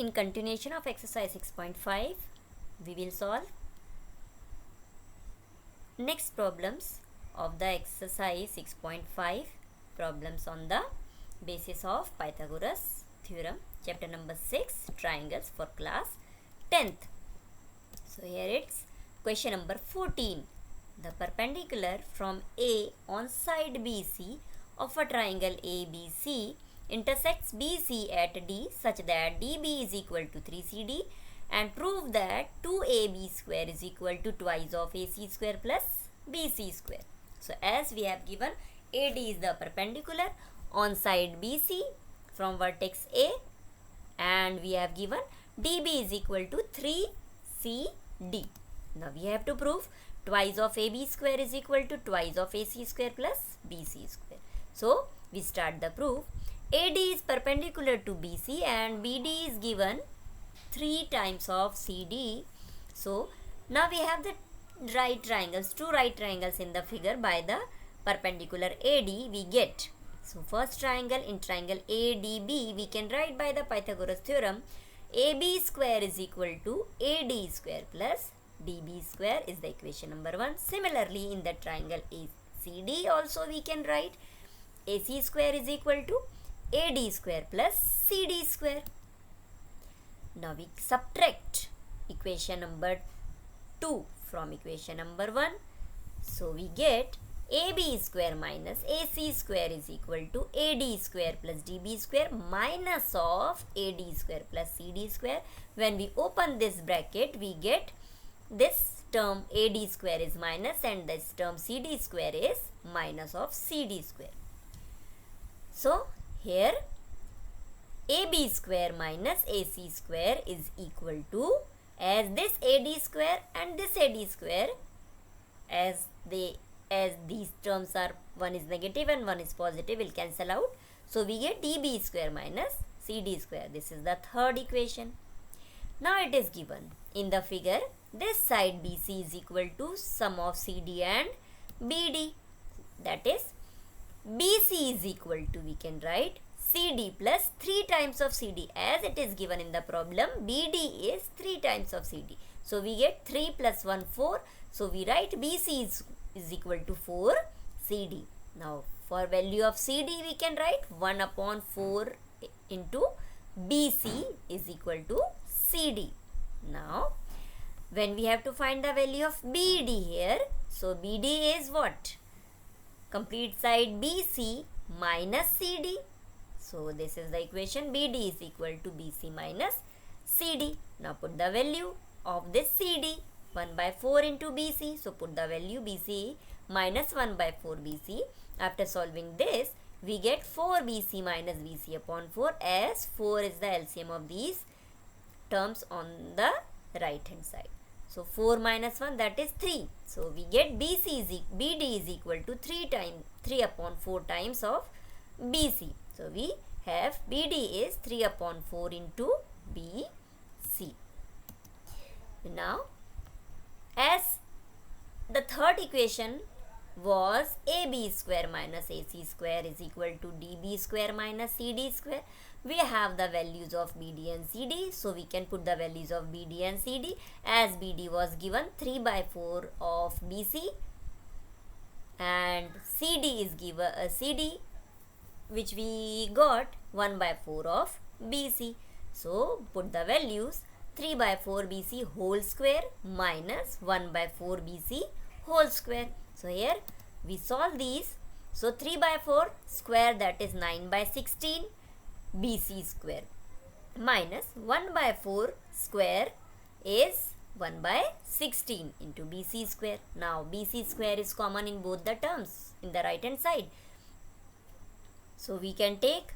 in continuation of exercise 6.5, we will solve next problems of the exercise 6.5, problems on the basis of Pythagoras theorem, chapter number 6, triangles for class 10th. So here it's question number 14. The perpendicular from A on side BC of a triangle ABC intersects BC at D such that DB is equal to 3CD, and prove that 2AB square is equal to twice of AC square plus BC square. So as we have given, AD is the perpendicular on side BC from vertex A, and we have given DB is equal to 3CD. Now we have to prove twice of AB square is equal to twice of AC square plus BC square. So we start the proof. AD is perpendicular to BC and BD is given 3 times of CD. So now we have the right triangles, two right triangles in the figure. By the perpendicular AD we get, so first triangle, in triangle ADB we can write by the Pythagoras theorem, AB square is equal to AD square plus DB square is the equation number 1. Similarly, in the triangle ACD also we can write AC square is equal to AD square plus CD square. Now we subtract equation number 2 from equation number 1. So we get AB square minus AC square is equal to AD square plus DB square minus of AD square plus CD square. When we open this bracket, we get this term AD square is minus and this term CD square is minus of CD square. So here AB square minus AC square is equal to, as this AD square and this AD square, as these terms are, one is negative and one is positive, will cancel out. So we get DB square minus CD square. This is the third equation. Now it is given in the figure, this side BC is equal to sum of CD and BD. That is, BC is equal to, we can write CD plus 3 times of CD. As it is given in the problem, BD is 3 times of CD. So we get 3 plus 1, 4. So we write BC is equal to 4 CD. Now for value of CD we can write 1 upon 4 into BC is equal to CD. Now when we have to find the value of BD here, so BD is what? Complete side BC minus CD. So this is the equation, BD is equal to BC minus CD. Now put the value of this CD, 1 by 4 into BC. So put the value BC minus 1 by 4 BC. After solving this, we get 4 BC minus BC upon 4, as 4 is the LCM of these terms on the right hand side. So 4 minus 1, that is 3. So we get BD is equal to 3 upon 4 times of BC. So we have BD is 3 upon 4 into BC. Now as the third equation was AB square minus AC square is equal to DB square minus CD square, we have the values of BD and CD. So we can put the values of BD and CD, as BD was given 3 by 4 of BC and CD is given CD, which we got 1 by 4 of BC. So put the values, 3 by 4 BC whole square minus 1 by 4 BC whole square. So here we solve these. So 3 by 4 square, that is 9 by 16 BC square, minus 1 by 4 square is 1 by 16 into BC square. Now BC square is common in both the terms in the right hand side. So we can take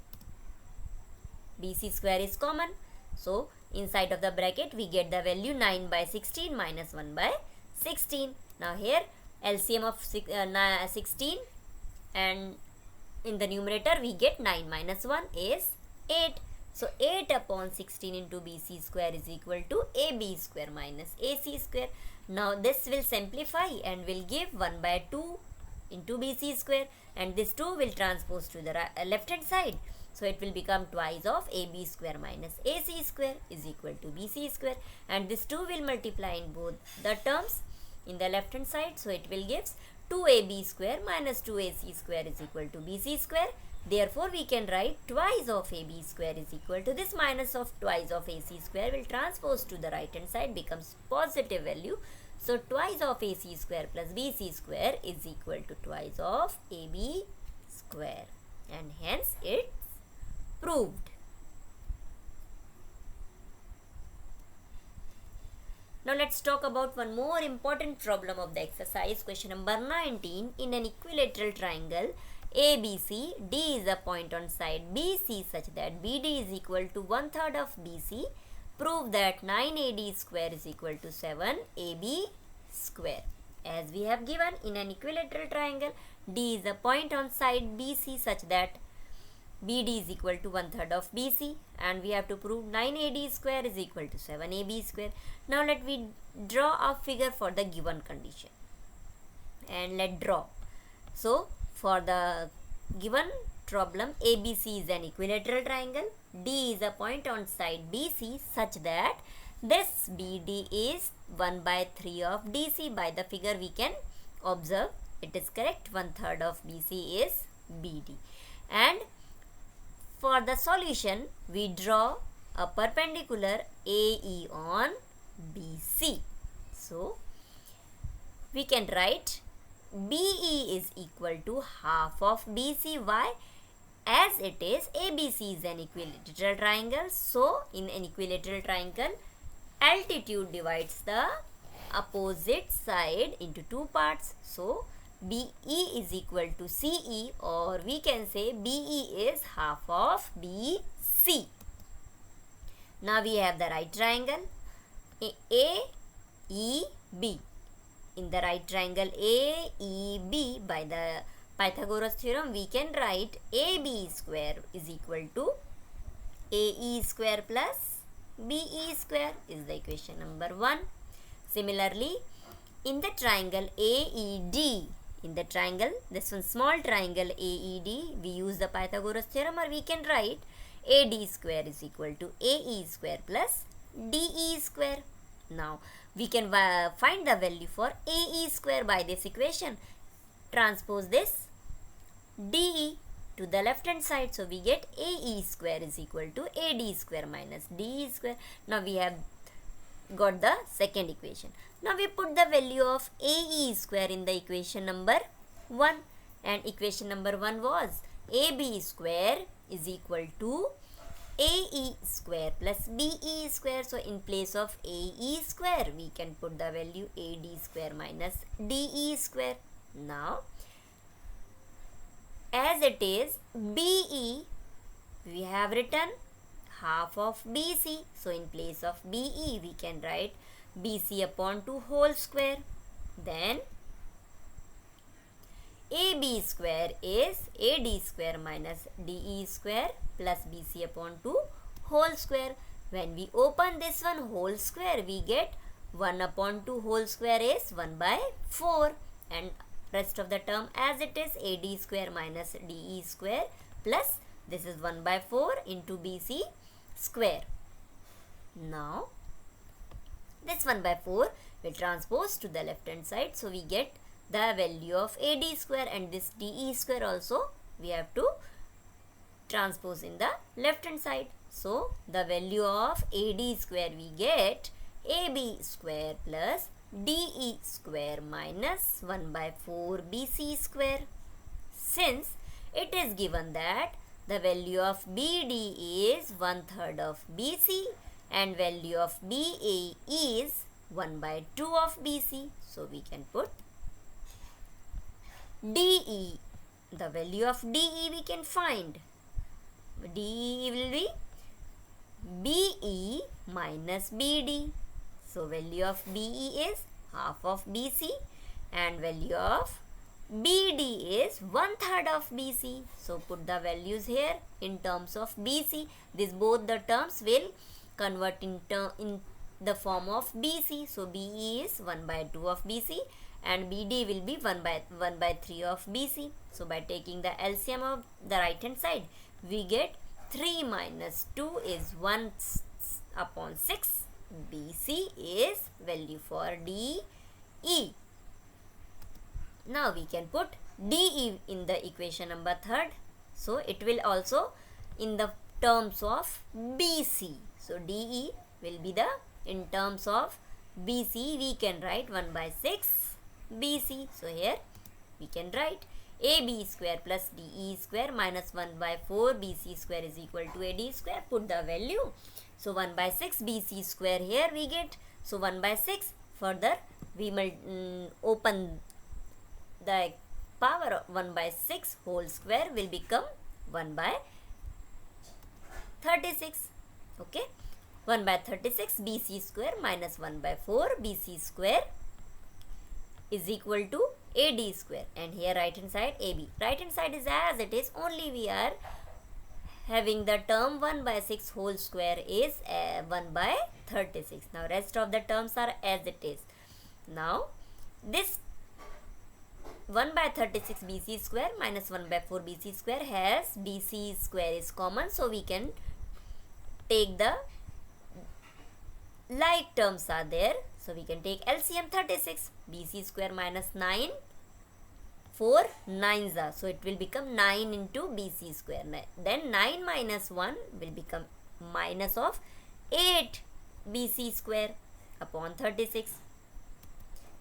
BC square is common. So inside of the bracket we get the value 9 by 16 minus 1 by 16. Now here LCM of 16, and in the numerator we get 9 minus 1 is 8. So 8 upon 16 into BC square is equal to AB square minus AC square. Now this will simplify and will give 1 by 2 into BC square, and this 2 will transpose to the left hand side. So it will become twice of AB square minus AC square is equal to BC square, and this 2 will multiply in both the terms in the left hand side. So it will gives 2AB square minus 2AC square is equal to BC square. Therefore, we can write twice of AB square is equal to this minus of twice of AC square will transpose to the right hand side, becomes positive value. So twice of AC square plus BC square is equal to twice of AB square, and hence it's proved. Now let's talk about one more important problem of the exercise, question number 19. In an equilateral triangle ABC, D is a point on side BC such that BD is equal to 1/3 of BC. Prove that 9AD square is equal to 7AB square. As we have given, in an equilateral triangle, D is a point on side BC such that BD is equal to 1/3 of BC, and we have to prove 9AD square is equal to 7AB square. Now let me draw a figure for the given condition, and let draw. So for the given problem, ABC is an equilateral triangle, D is a point on side BC such that this BD is 1/3 of DC. By the figure we can observe it is correct, 1/3 of BC is BD. And for the solution, we draw a perpendicular AE on BC. So we can write BE is equal to half of BC. Why? As it is, ABC is an equilateral triangle. So in an equilateral triangle, altitude divides the opposite side into two parts. So BE is equal to CE, or we can say BE is half of BC. Now we have the right triangle AEB. In the right triangle AEB, by the Pythagoras theorem, we can write AB square is equal to AE square plus BE square is the equation number 1. Similarly, in the triangle AED, in the triangle, this one small triangle AED, we use the Pythagoras theorem, or we can write AD square is equal to AE square plus DE square. Now we can find the value for AE square by this equation. Transpose this DE to the left hand side, so we get AE square is equal to AD square minus DE square. Now we have got the second equation. Now we put the value of AE square in the equation number 1, and equation number 1 was AB square is equal to AE square plus BE square. So in place of AE square, we can put the value AD square minus DE square. Now as it is BE, we have written half of BC. So in place of BE, we can write BC upon 2 whole square. Then AB square is AD square minus DE square plus BC upon 2 whole square. When we open this one whole square, we get 1 upon 2 whole square is 1/4, and rest of the term as it is AD square minus DE square plus this is 1/4 into BC square. Now this 1/4 will transpose to the left hand side, so we get the value of AD square, and this DE square also we have to transpose in the left hand side. So the value of AD square we get AB square plus DE square minus 1/4 BC square. Since it is given that the value of BD is 1/3 of BC and value of BA is 1/2 of BC, so we can put DE. The value of DE we can find. DE will be BE minus BD. So value of BE is half of BC and value of BD is 1/3 of BC. So put the values here in terms of BC. This both the terms will convert in the form of BC. So BE is 1/2 of BC and BD will be 1/3 of BC. So by taking the LCM of the right hand side, we get 3 minus 2 is 1 upon 6. BC is value for DE. Now we can put DE in the equation number 3rd. So it will also in the terms of BC. So DE will be the in terms of BC. We can write 1 by 6 BC. So here we can write AB square plus DE square minus 1 by 4 BC square is equal to AD square. Put the value. So 1 by 6 BC square here we get. So 1 by 6. Further we will open the power of 1 by 6 whole square will become 1 by 36. Okay. 1 by 36 BC square minus 1 by 4 BC square is equal to AD square. And here right hand side AB. Right hand side is as it is, only we are having the term 1 by 6 whole square is 1 by 36. Now rest of the terms are as it is. Now this 1 by 36 BC square minus 1 by 4 BC square has BC square is common. So we can take the like terms are there. So we can take LCM 36. BC square minus 9. 4 9s are. So it will become 9 into BC square. Then 9 minus 1 will become minus of 8 BC square upon 36.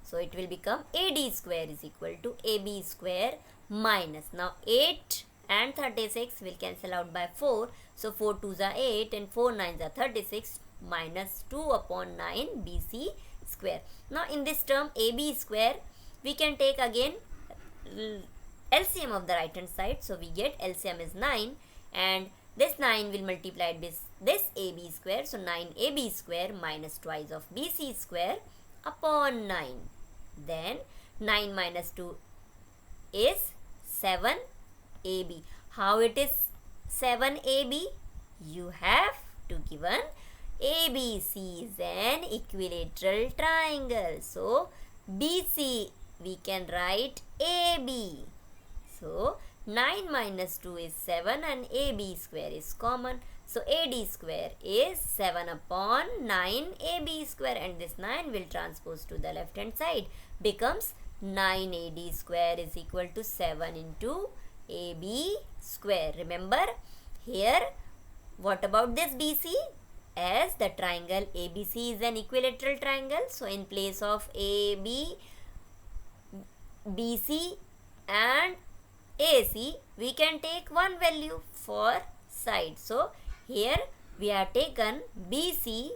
So it will become AD square is equal to AB square minus. Now 8 and 36 will cancel out by 4. So 4 2s are 8 and 4 9s are 36 minus 2 upon 9 BC square. Now in this term AB square we can take again LCM of the right hand side. So we get LCM is 9 and this 9 will multiply this AB square. So 9 AB square minus twice of BC square upon 9. Then 9 minus 2 is 7 AB. How it is 7 AB? You have to given ABC is an equilateral triangle. So BC we can write AB. So 9 minus 2 is 7 and AB square is common. So AD square is 7 upon 9 AB square, and this 9 will transpose to the left hand side, becomes 9 AD square is equal to 7 into AB square. Remember here what about this BC? As the triangle ABC is an equilateral triangle, so in place of AB, BC and AC we can take one value for side. So here we have taken BC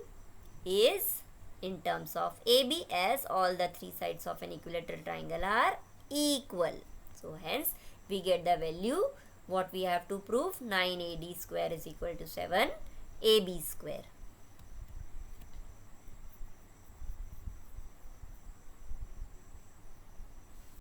is in terms of AB, as all the three sides of an equilateral triangle are equal. So hence we get the value what we have to prove, 9 AD square is equal to 7 AB square.